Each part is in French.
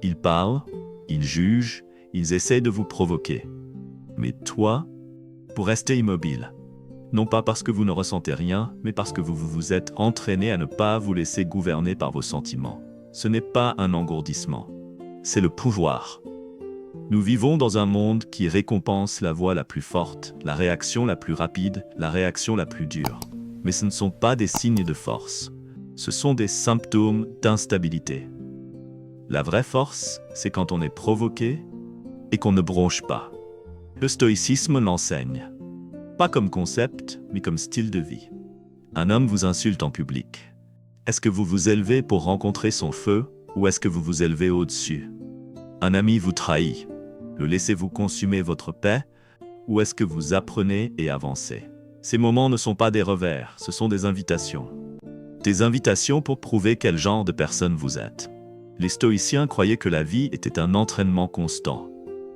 Ils parlent, ils jugent, ils essaient de vous provoquer. Mais toi, vous restez immobile. Non pas parce que vous ne ressentez rien, mais parce que vous vous êtes entraîné à ne pas vous laisser gouverner par vos sentiments. Ce n'est pas un engourdissement, c'est le pouvoir. Nous vivons dans un monde qui récompense la voix la plus forte, la réaction la plus rapide, la réaction la plus dure. Mais ce ne sont pas des signes de force, ce sont des symptômes d'instabilité. La vraie force, c'est quand on est provoqué et qu'on ne bronche pas. Le stoïcisme l'enseigne. Pas comme concept, mais comme style de vie. Un homme vous insulte en public. Est-ce que vous vous élevez pour rencontrer son feu ou est-ce que vous vous élevez au-dessus? Un ami vous trahit. Le laissez-vous consumer votre paix ou est-ce que vous apprenez et avancez? Ces moments ne sont pas des revers, ce sont des invitations. Des invitations pour prouver quel genre de personne vous êtes. Les stoïciens croyaient que la vie était un entraînement constant.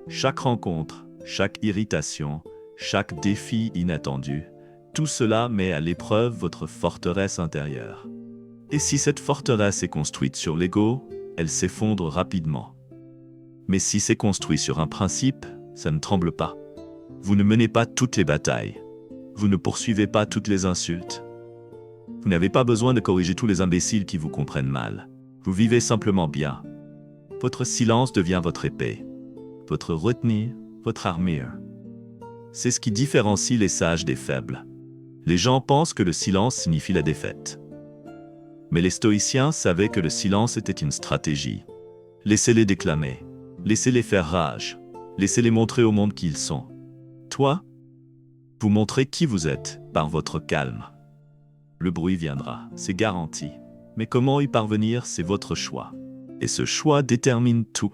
Chaque rencontre, chaque irritation, chaque défi inattendu, tout cela met à l'épreuve votre forteresse intérieure. Et si cette forteresse est construite sur l'ego, elle s'effondre rapidement. Mais si c'est construit sur un principe, ça ne tremble pas. Vous ne menez pas toutes les batailles. Vous ne poursuivez pas toutes les insultes. Vous n'avez pas besoin de corriger tous les imbéciles qui vous comprennent mal. Vous vivez simplement bien. Votre silence devient votre épée. Votre retenue, votre armure. C'est ce qui différencie les sages des faibles. Les gens pensent que le silence signifie la défaite. Mais les stoïciens savaient que le silence était une stratégie. Laissez-les déclamer. Laissez-les faire rage. Laissez-les montrer au monde qui ils sont. Toi, vous montrez qui vous êtes par votre calme. Le bruit viendra, c'est garanti. Mais comment y parvenir, c'est votre choix. Et ce choix détermine tout.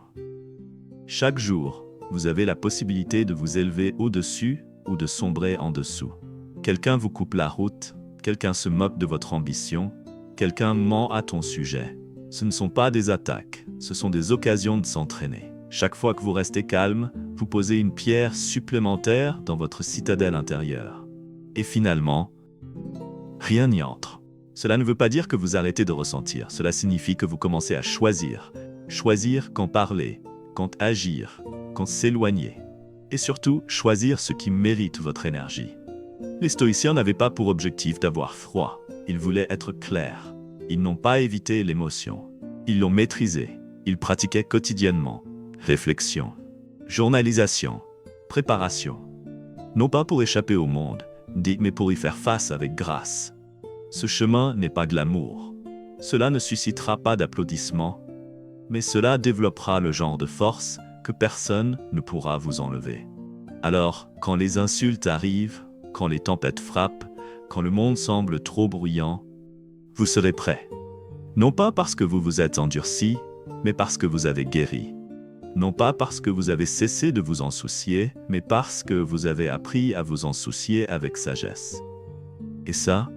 Chaque jour, vous avez la possibilité de vous élever au-dessus ou de sombrer en dessous. Quelqu'un vous coupe la route, quelqu'un se moque de votre ambition, quelqu'un ment à ton sujet. Ce ne sont pas des attaques, ce sont des occasions de s'entraîner. Chaque fois que vous restez calme, vous posez une pierre supplémentaire dans votre citadelle intérieure. Et finalement, rien n'y entre. Cela ne veut pas dire que vous arrêtez de ressentir, cela signifie que vous commencez à choisir. Choisir quand parler, quand agir, quand s'éloigner. Et surtout, choisir ce qui mérite votre énergie. Les stoïciens n'avaient pas pour objectif d'avoir froid. Ils voulaient être clairs. Ils n'ont pas évité l'émotion. Ils l'ont maîtrisée. Ils pratiquaient quotidiennement. Réflexion, journalisation, préparation. Non pas pour échapper au monde, mais pour y faire face avec grâce. Ce chemin n'est pas glamour. Cela ne suscitera pas d'applaudissements, mais cela développera le genre de force que personne ne pourra vous enlever. Alors, quand les insultes arrivent, quand les tempêtes frappent, quand le monde semble trop bruyant, vous serez prêt. Non pas parce que vous vous êtes endurci, mais parce que vous avez guéri. Non pas parce que vous avez cessé de vous en soucier, mais parce que vous avez appris à vous en soucier avec sagesse. Et ça,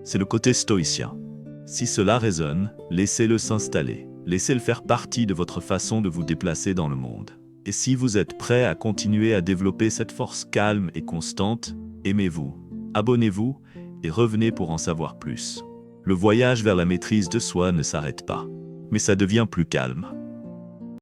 c'est le côté stoïcien. Si cela résonne, laissez-le s'installer. Laissez-le faire partie de votre façon de vous déplacer dans le monde. Et si vous êtes prêt à continuer à développer cette force calme et constante, aimez-vous, abonnez-vous et revenez pour en savoir plus. Le voyage vers la maîtrise de soi ne s'arrête pas, mais ça devient plus calme.